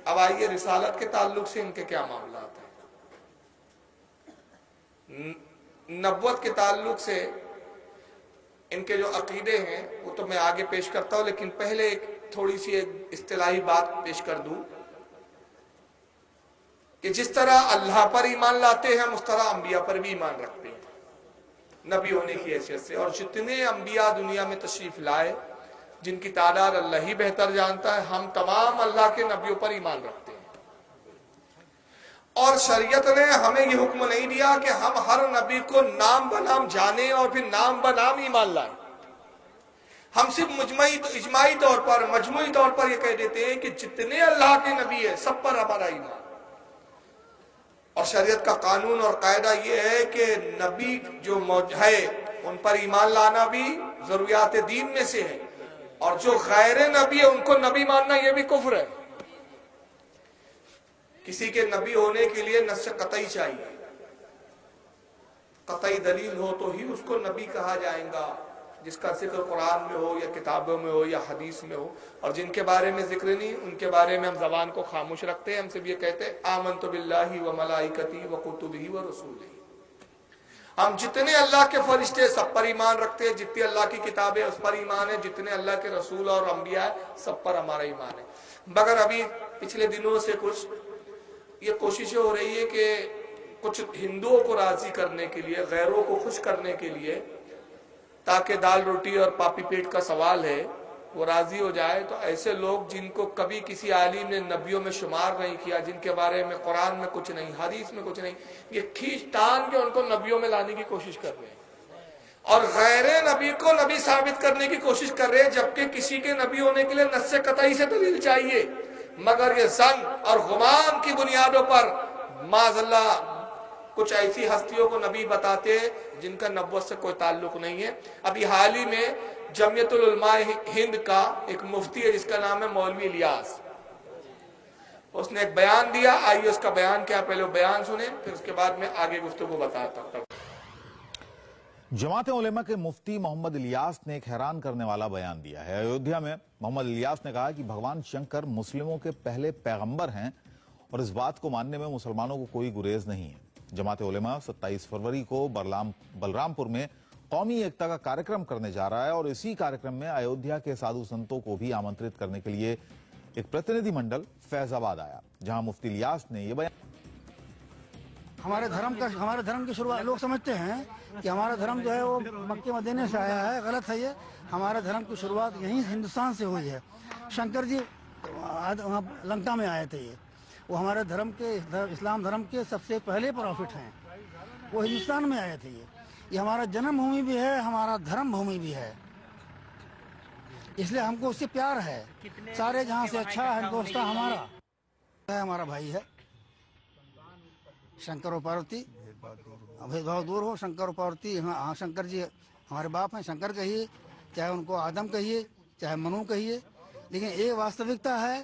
اب آئیے رسالت کے تعلق سے ان کے کیا معاملات ہیں، نبوت کے تعلق سے ان کے جو عقیدے ہیں وہ تو میں آگے پیش کرتا ہوں، لیکن پہلے ایک تھوڑی سی ایک اصطلاحی بات پیش کر دوں کہ جس طرح اللہ پر ایمان لاتے ہیں ہم اس طرح انبیاء پر بھی ایمان رکھتے ہیں نبی ہونے کی حیثیت سے، اور جتنے انبیاء دنیا میں تشریف لائے جن کی تعداد اللہ ہی بہتر جانتا ہے، ہم تمام اللہ کے نبیوں پر ایمان رکھتے ہیں، اور شریعت نے ہمیں یہ حکم نہیں دیا کہ ہم ہر نبی کو نام بنام جانیں اور پھر نام بنام ایمان لائیں۔ ہم صرف اجماعی طور پر مجموعی طور پر یہ کہہ دیتے ہیں کہ جتنے اللہ کے نبی ہیں سب پر ہمارا ایمان، اور شریعت کا قانون اور قاعدہ یہ ہے کہ نبی جو ہے ان پر ایمان لانا بھی ضروریات دین میں سے ہے، اور جو غیر نبی ہے ان کو نبی ماننا یہ بھی کفر ہے۔ کسی کے نبی ہونے کے لیے نص قطعی چاہیے، قطعی دلیل ہو تو ہی اس کو نبی کہا جائے گا، جس کا ذکر قرآن میں ہو یا کتابوں میں ہو یا حدیث میں ہو، اور جن کے بارے میں ذکر نہیں ان کے بارے میں ہم زبان کو خاموش رکھتے ہیں، ہم صرف یہ کہتے ہیں آمنت باللہ و ملائکتی و کتبہ و رسولہ۔ ہم جتنے اللہ کے فرشتے سب پر ایمان رکھتے ہیں، جتنی اللہ کی کتابیں اس پر ایمان ہے، جتنے اللہ کے رسول اور انبیاء سب پر ہمارا ایمان ہے۔ مگر ابھی پچھلے دنوں سے کچھ یہ کوششیں ہو رہی ہے کہ کچھ ہندوؤں کو راضی کرنے کے لیے، غیروں کو خوش کرنے کے لیے، تاکہ دال روٹی اور پاپی پیٹ کا سوال ہے وہ راضی ہو جائے، تو ایسے لوگ جن کو کبھی کسی عالم نے نبیوں میں شمار نہیں کیا، جن کے بارے میں قرآن میں کچھ نہیں، حدیث میں کچھ نہیں، یہ کھینچ تان کے ان کو نبیوں میں لانے کی کوشش کر رہے ہیں، اور غیر نبی کو نبی ثابت کرنے کی کوشش کر رہے ہیں، جبکہ کسی کے نبی ہونے کے لیے نص قطعی سے دلیل چاہیے، مگر یہ ظن اور گمان کی بنیادوں پر معاذ اللہ کچھ ایسی ہستیوں کو نبی بتاتے ہیں جن کا نبوت سے کوئی تعلق نہیں ہے۔ ابھی حال ہی میں جمعیت العلماء ہند کا ایک مفتی ہے جس کا نام ہے مولوی الیاس، اس نے ایک بیان دیا، آئیے اس کا بیان کیا، پہلے وہ بیان سنیں پھر اس کے بعد میں آگے گفتگو بتاتا ہوں۔ جماعت علماء کے مفتی محمد الیاس نے ایک حیران کرنے والا بیان دیا ہے۔ ایودھیا میں محمد الیاس نے کہا کہ بھگوان شنکر مسلموں کے پہلے پیغمبر ہیں، اور اس بات کو ماننے میں مسلمانوں کو کوئی گریز نہیں ہے۔ جماعت علماء 27 فروری کو بلرام پور میں قومی ایکتا کا کارکرم کرنے جا رہا ہے، اور اسی کارکرم میں ایودھیا کے سادھو سنتوں کو بھی آمنترت کرنے کے لیے ایک پرتیندھی منڈل فیض آباد آیا، جہاں مفتی الیاس نے یہ بیان۔ ہمارے دھرم کی شروعات لوگ سمجھتے ہیں کہ ہمارا دھرم جو ہے وہ مکے مدینے سے آیا ہے، غلط ہے یہ۔ ہمارے دھرم کی شروعات یہیں ہندوستان سے ہوئی ہے۔ شنکر جی وہاں لنکا میں آئے تھے، وہ ہمارے دھرم کے اسلام دھرم کے سب سے پہلے پروفٹ ہیں، وہ ہندوستان میں آئے تھے۔ یہ ہمارا جنم بھومی بھی ہے، ہمارا دھرم بھومی بھی ہے، اس لیے ہم کو اس سے پیار ہے۔ سارے جہاں سے اچھا ہندوستان ہمارا بھائی ہے۔ شنکر و پاروتی بھید بھاؤ دور ہو، شنکر و پاروتی، ہاں شنکر جی ہمارے باپ ہیں، شنکر کہیے، چاہے ان کو آدم کہیے، چاہے منو کہیے، لیکن ایک واستوکتا ہے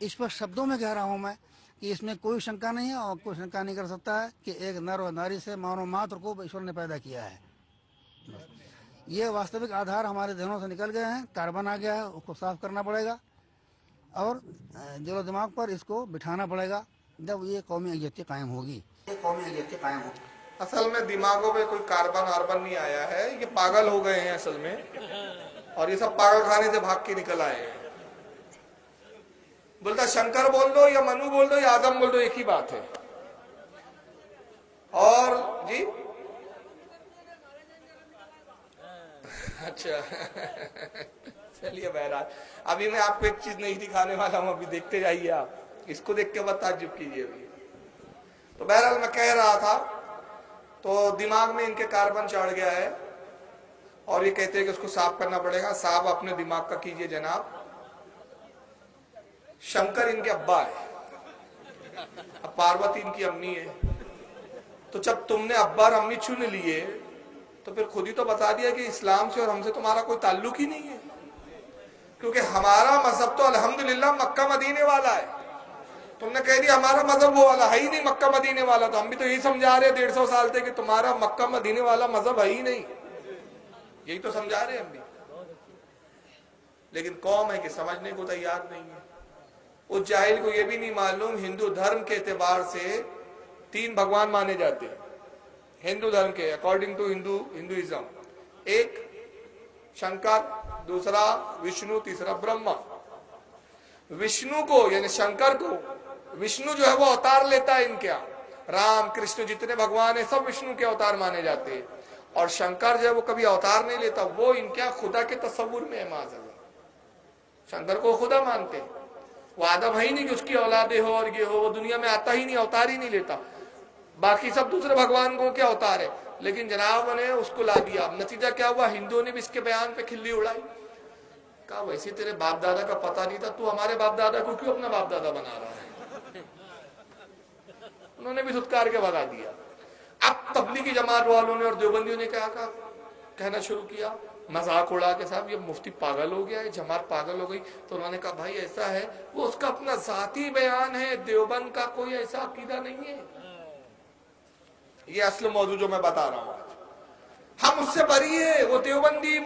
اس پر شبدوں میں کہہ رہا ہوں میں کہ اس میں کوئی شنکا نہیں ہے، اور کوئی شنکا نہیں کر سکتا ہے کہ ایک نر و ناری سے مانو ماتر کو ایشور نے پیدا کیا ہے۔ یہ واستوک آدھار ہمارے ذہنوں سے نکل گئے ہیں، کاربن آ گیا ہے، اس کو صاف کرنا پڑے گا، اور دل و دماغ پر اس کو بٹھانا پڑے گا، جب یہ قومی یکجہتی قائم ہوگی۔ اصل میں دماغوں پہ کوئی کاربن آربن نہیں آیا ہے، یہ پاگل ہو گئے ہیں اصل میں، اور یہ سب پاگل خانے سے بھاگ کے نکل آئے ہیں۔ بولتا شنکر بول دو یا منو بول دو یا آدم بول دو، ایک ہی بات ہے۔ اور جی اچھا چلیے بہرحال ابھی میں آپ کو ایک چیز نہیں دکھانے والا ہوں، ابھی دیکھتے جائیے، آپ اس کو دیکھ کے بہت تعجب کیجیے۔ ابھی تو بہرحال میں کہہ رہا تھا، تو دماغ میں ان کے کاربن چڑھ گیا ہے، اور یہ کہتے ہیں کہ اس کو صاف کرنا پڑے گا۔ صاف اپنے دماغ کا کیجیے جناب۔ شنکر ان کے ابا ہے، اب پاروتی ان کی امی ہے، تو جب تم نے ابا اور امی چن لیے تو پھر خود ہی تو بتا دیا کہ اسلام سے اور ہم سے تمہارا کوئی تعلق ہی نہیں ہے، کیونکہ ہمارا مذہب تو الحمدللہ مکہ مدینے والا ہے۔ تم نے کہہ دیا ہمارا مذہب وہ والا ہے ہی نہیں، مکہ مدینے والا، تو ہم بھی تو یہی سمجھا رہے 150 سال تھے کہ تمہارا مکہ مدینے والا مذہب ہے ہی نہیں، یہی تو سمجھا رہے ہم بھی۔ لیکن قوم ہے کہ سمجھنے کو تیار نہیں ہے. اس جاہل کو یہ بھی نہیں معلوم ہندو دھرم کے اعتبار سے 3 بھگوان مانے جاتے ہیں ہندو دھرم کے اکارڈنگ ٹو ہندوازم. ایک شنکر، دوسرا وشنو، تیسرا برہما. وشنو کو یعنی شنکر کو، وشنو جو ہے وہ اوتار لیتا ہے ان کے یہاں. رام کرشن جتنے بھگوان ہیں سب وشنو کے اوتار مانے جاتے ہیں. اور شنکر جو ہے وہ کبھی اوتار نہیں لیتا، وہ ان کے خدا کے تصور میں ہے. معاذ اللہ، شنکر کو خدا مانتے ہیں. وہ آدم ہے ہی نہیں کہ اس کی اولادیں ہو اور یہ ہو، وہ دنیا میں آتا ہی نہیں، اوتار ہی نہیں لیتا. باقی سب دوسرے بھگوان کو کیا اوتار ہے، لیکن جناب نے اس کو لا دیا. اب نتیجہ کیا ہوا، ہندوؤں نے بھی اس کے بیان پہ کھلی اڑائی. کہا ویسے تیرے باپ دادا کا پتہ نہیں تھا، تو ہمارے باپ دادا کو کیوں اپنا باپ دادا بنا رہا ہے. انہوں نے بھی دھتکار کے بھگا دیا. اب تبلیغی جماعت والوں نے اور دیوبندیوں نے کیا کہنا شروع کیا، مذاق اڑا کے صاحب یہ مفتی پاگل ہو گیا ہے، جماعت پاگل ہو گئی. تو انہوں نے کہا بھائی ایسا ہے، وہ اس کا اپنا ذاتی بیان ہے، دیوبند کا کوئی ایسا عقیدہ نہیں ہے. یہ اصل موضوع جو میں بتا رہا ہوں آج. ہم اس سے بری ہے، وہ دیوبندی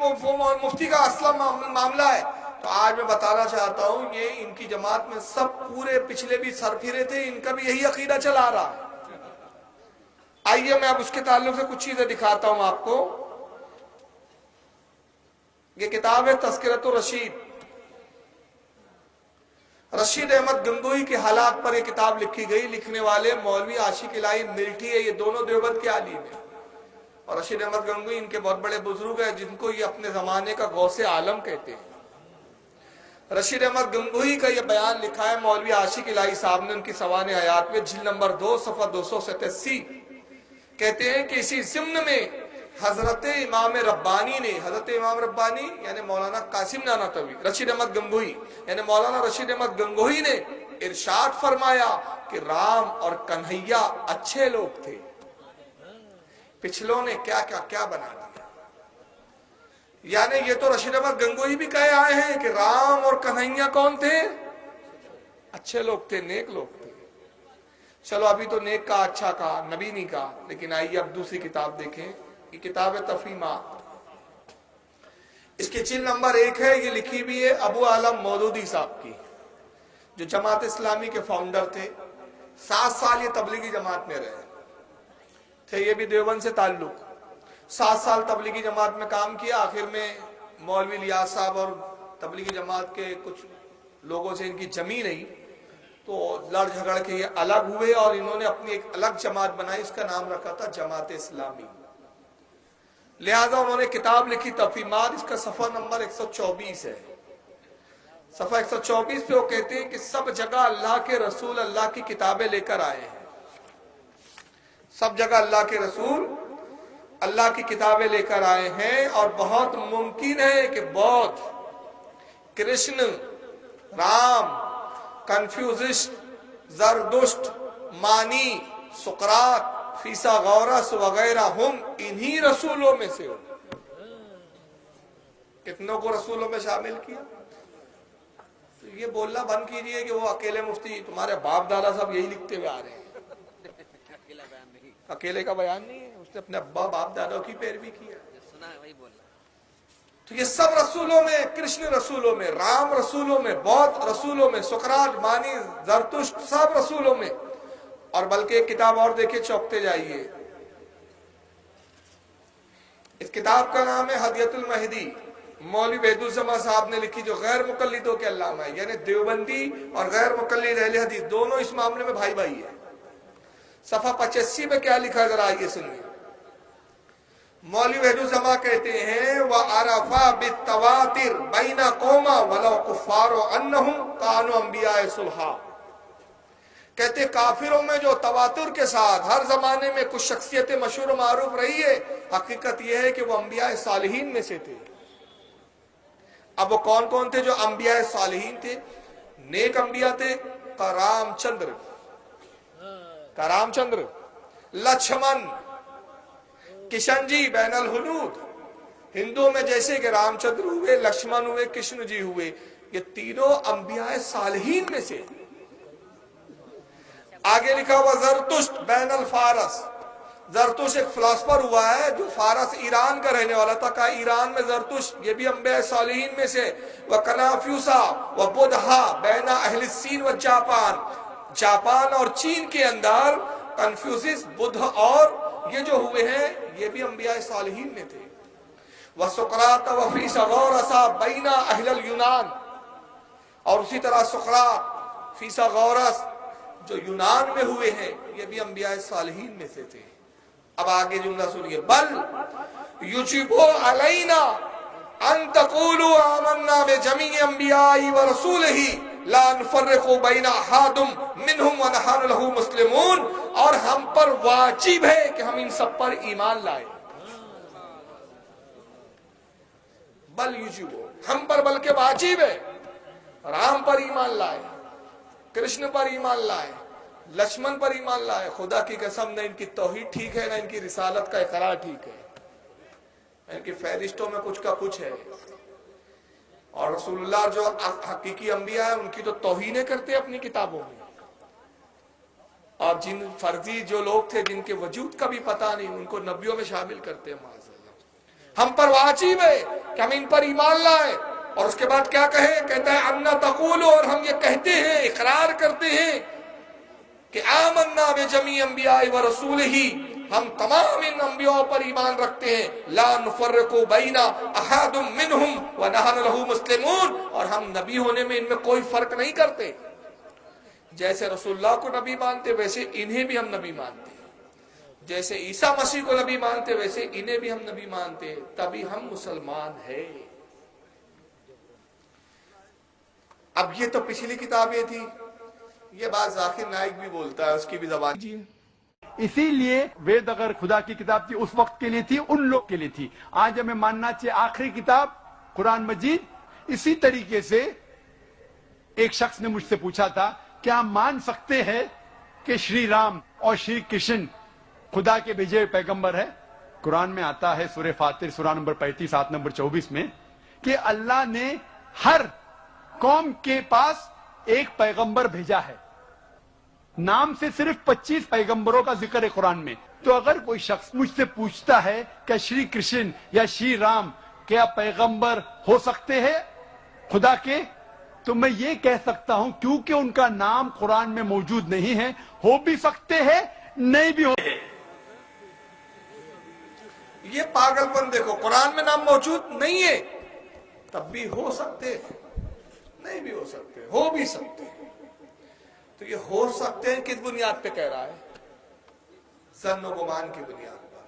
مفتی کا اصل معاملہ ہے. تو آج میں بتانا چاہتا ہوں یہ ان کی جماعت میں سب پورے پچھلے بھی سر پھرے تھے، ان کا بھی یہی عقیدہ چلا رہا ہے. آئیے میں اب اس کے تعلق سے کچھ چیزیں دکھاتا ہوں آپ کو. یہ کتاب ہے تذکرۃ الرشید. رشید احمد گنگوئی کے حالات پر یہ کتاب لکھی گئی. لکھنے والے مولوی عاشق الہی ملٹی ہے، یہ دونوں دیوبند کے عالم ہیں. اور رشید احمد گنگوئی ان کے بہت بڑے بزرگ ہیں جن کو یہ اپنے زمانے کا غوث عالم کہتے ہیں. رشید احمد گنگوئی کا یہ بیان لکھا ہے مولوی عاشق الہی صاحب نے ان کی سوانح حیات میں، جلد نمبر 2 صفحہ 287. کہتے ہیں کہ اسی ضمن میں حضرت امام ربانی نے، حضرت امام ربانی یعنی مولانا قاسم نانوتوی، رشید احمد گنگوئی یعنی مولانا رشید احمد گنگوئی نے ارشاد فرمایا کہ رام اور کنہیا اچھے لوگ تھے. پچھلوں نے کیا بنا دیا. یعنی یہ تو رشید احمد گنگوئی بھی کہے آئے ہیں کہ رام اور کنہیا کون تھے، اچھے لوگ تھے، نیک لوگ تھے. چلو ابھی تو نیک کا اچھا کہا، نبی نہیں کہا. لیکن آئیے اب دوسری کتاب دیکھیں. یہ کتاب ہے تفہیمات. اس کی جلد نمبر 1 ہے. یہ لکھی بھی ہے ابو عالم مودودی صاحب کی، جو جماعت اسلامی کے فاؤنڈر تھے. 7 سال یہ تبلیغی جماعت میں رہے تھے. یہ بھی دیوبند سے تعلق. 7 سال تبلیغی جماعت میں کام کیا. آخر میں مولوی الیاس صاحب اور تبلیغی جماعت کے کچھ لوگوں سے ان کی جمی نہیں، تو لڑ جھگڑ کے یہ الگ ہوئے اور انہوں نے اپنی ایک الگ جماعت بنائی. اس کا نام رکھا تھا جماعت اسلامی. لہذا انہوں نے کتاب لکھی تفہیمات. اس کا صفحہ نمبر 124 ہے. صفحہ 124 پہ وہ کہتے ہیں کہ سب جگہ اللہ کے رسول اللہ کی کتابیں لے کر آئے ہیں. سب جگہ اللہ کے رسول اللہ کی کتابیں لے کر آئے ہیں، اور بہت ممکن ہے کہ بودھ، کرشن، رام، کنفیوزسٹ، زردشت، مانی، سقراط، فیثاغورس وغیرہ ہم انہی رسولوں میں سے ہو. کتنوں کو رسولوں میں شامل کیا. تو یہ بولنا بند کیجئے کہ وہ اکیلے مفتی تمہارے باپ دادا صاحب یہی لکھتے ہوئے آ رہے ہیں. اکیلے کا بیان نہیں ہے، اس نے اپنے ابا باپ دادا کی پیروی کی ہے. تو یہ سب رسولوں میں، کرشن رسولوں میں، رام رسولوں میں، بودھ رسولوں میں، سقراط، مانی، زرتشت سب رسولوں میں. اور بلکہ ایک کتاب اور دیکھیں، چوکتے جائیے. اس کتاب کا نام ہے ہدیۃ المہدی. مولوی وحید الزماں صاحب نے لکھی، جو غیر مقلدوں کے علامہ ہے. یعنی دیوبندی اور غیر مقلد اہل حدیث دونوں اس معاملے میں بھائی بھائی ہیں. صفحہ 85 میں کیا لکھا ہے ذرا آئیے سنیے. مولوی وحید الزماں کہتے ہیں وَعَرَفَا بِالتَّوَاتِرْ بَيْنَ قَوْمًا وَلَوْ كُفَّارُ أَنَّهُمْ كَانُوا أَنْبِيَاءَ صُلْحًا. کہتے کافروں میں جو تواتر کے ساتھ ہر زمانے میں کچھ شخصیتیں مشہور و معروف رہی ہے، حقیقت یہ ہے کہ وہ انبیاء صالحین میں سے تھے. اب وہ کون کون تھے جو انبیاء صالحین تھے؟ نیک انبیاء تھے. کرام چندر، لچھمن، کشن جی بین الحدود. ہندوؤں میں جیسے کہ رام چندر ہوئے، لکشمن ہوئے، کشن جی ہوئے، یہ تینوں انبیاء صالحین میں سے. آگے لکھا ہوا زرتشت بین الفارس. زرتش ایک فلاسفر ہوا ہے جو فارس ایران کا رہنے والا تھا، کہا ایران میں زرتش یہ بھی انبیاء صالحین میں سے، وکنافیوسا وبدھا بین اہل الصین و جاپان اور چین کے اندر کنفیوسس، بدھ اور یہ جو ہوئے ہیں یہ بھی انبیاء صالحین میں تھے، وسقراط وفیثاغورس بین اہل اليونان، اور اسی طرح سقراط فیثاغورس جو یونان میں ہوئے ہیں یہ بھی انبیاء صالحین میں سے تھے۔ اب آگے جملہ سنیے، بل یجب علینا ان تقولوا آمنا بجمیع انبیاء ورسولہ لا نفرق بین احد منہم ونحن لہ مسلمون، اور ہم پر واجب ہے کہ ہم ان سب پر ایمان لائیں۔ بل یجب، ہم پر بلکہ واجب ہے، رام پر ایمان لائے، کرشن پر ایمان لائے، لکشمن پر ایمان لائے۔ خدا کی قسم نہ ان کی توحید ٹھیک ہے، نہ ان کی رسالت کا اقرار ٹھیک ہے، ان کی فہرستوں میں کچھ کا کچھ ہے۔ اور رسول اللہ جو حقیقی انبیاء ہیں ان کی تو توہینیں کرتے اپنی کتابوں میں، اور جن فرضی جو لوگ تھے جن کے وجود کا بھی پتہ نہیں ان کو نبیوں میں شامل کرتے ہیں۔ معاذ اللہ، ہم پر واجب ہے کہ ہم ان پر ایمان لائیں۔ اور اس کے بعد کیا کہے؟ کہتا ہے انا تقول، اور ہم یہ کہتے ہیں، اقرار کرتے ہیں کہ آمنا بجمیع انبیاء ورسولہ، ہم تمام ان انبیاء پر ایمان رکھتے ہیں، لا نفرق بین احد منہم ونحن لہ مسلمون، اور ہم نبی ہونے میں ان میں کوئی فرق نہیں کرتے۔ جیسے رسول اللہ کو نبی مانتے ویسے انہیں بھی ہم نبی مانتے ہیں، جیسے عیسیٰ مسیح کو نبی مانتے ویسے انہیں بھی ہم نبی مانتے ہیں، تبھی ہم مسلمان ہیں۔ اب یہ تو پچھلی کتابیں تھی، یہ بات ذاکر نائک بھی بولتا ہے، اس کی بھی زبان۔ اسی لیے وید اگر خدا کی کتاب تھی اس وقت کے لیے تھی، ان لوگ کے لیے تھی۔ آج ہمیں ماننا چاہیے آخری کتاب قرآن مجید۔ اسی طریقے سے ایک شخص نے مجھ سے پوچھا تھا کیا ہم مان سکتے ہیں کہ شری رام اور شری کرشن خدا کے بھیجے پیغمبر ہے؟ قرآن میں آتا ہے سورہ فاتر سورہ نمبر 35 آیت نمبر 24 میں کہ اللہ نے ہر قوم کے پاس ایک پیغمبر بھیجا ہے۔ نام سے صرف 25 پیغمبروں کا ذکر ہے قرآن میں۔ تو اگر کوئی شخص مجھ سے پوچھتا ہے کہ شری کرشن یا شری رام کیا پیغمبر ہو سکتے ہیں خدا کے، تو میں یہ کہہ سکتا ہوں کیونکہ ان کا نام قرآن میں موجود نہیں ہے، ہو بھی سکتے ہیں نہیں بھی ہو۔ یہ پاگل پن دیکھو، قرآن میں نام موجود نہیں ہے تب بھی ہو سکتے، نہیں بھی ہو سکتے، ہو بھی سکتے۔ تو یہ ہو سکتے ہیں کس بنیاد پہ کہہ رہا ہے؟ ظن و گمان کی بنیاد پر،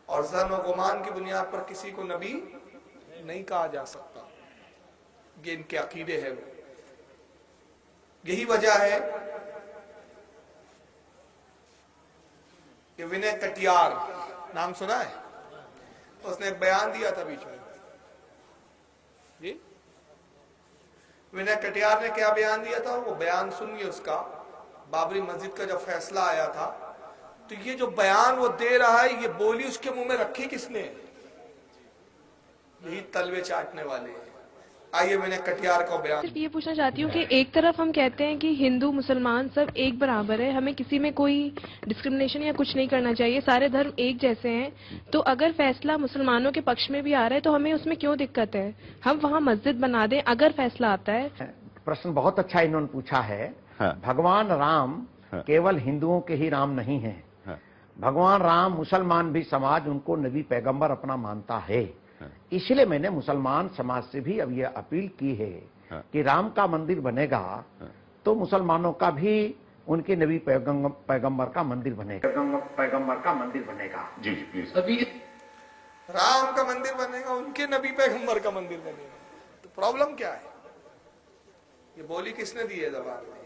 اور ظن و گمان کی بنیاد پر کسی کو نبی نہیں کہا جا سکتا، یہ ان کے عقیدے ہیں۔ یہی وجہ ہے کہ ونے کٹیار نام سنا ہے، اس نے ایک بیان دیا تھا بیچ میں، جی ونے کٹیار نے کیا بیان دیا تھا؟ وہ بیان سنیے اس کا۔ بابری مسجد کا جب فیصلہ آیا تھا تو یہ جو بیان وہ دے رہا ہے، یہ بولی اس کے منہ میں رکھی کس نے؟ یہی تلوے چاٹنے والے ہیں۔ آئیے میں نے کٹیار کا بیان۔ صرف یہ پوچھنا چاہتی ہوں کہ ایک طرف ہم کہتے ہیں کہ ہندو مسلمان سب ایک برابر ہے، ہمیں کسی میں کوئی ڈسکرمنیشن یا کچھ نہیں کرنا چاہیے، سارے دھرم ایک جیسے ہیں، تو اگر فیصلہ مسلمانوں کے پکش میں بھی آ رہا ہے تو ہمیں اس میں کیوں دقت ہے؟ ہم وہاں مسجد بنا دیں اگر فیصلہ آتا ہے۔ پرشن بہت اچھا انہوں نے پوچھا ہے۔ بھگوان رام کیول ہندوؤں کے ہی رام نہیں ہیں، بھگوان رام مسلمان بھی سماج ان کو نبی پیغمبر اپنا مانتا ہے۔ اس لیے میں نے مسلمان سماج سے بھی اب یہ اپیل کی ہے کہ رام کا مندر بنے گا تو مسلمانوں کا بھی ان کے نبی پیغمبر کا مندر بنے گا۔ جی پلیز۔ رام کا مندر بنے گا، ان کے نبی پیغمبر کا مندر بنے گا، تو پرابلم کیا ہے؟ یہ بولی کس نے دی ہے زبان میں؟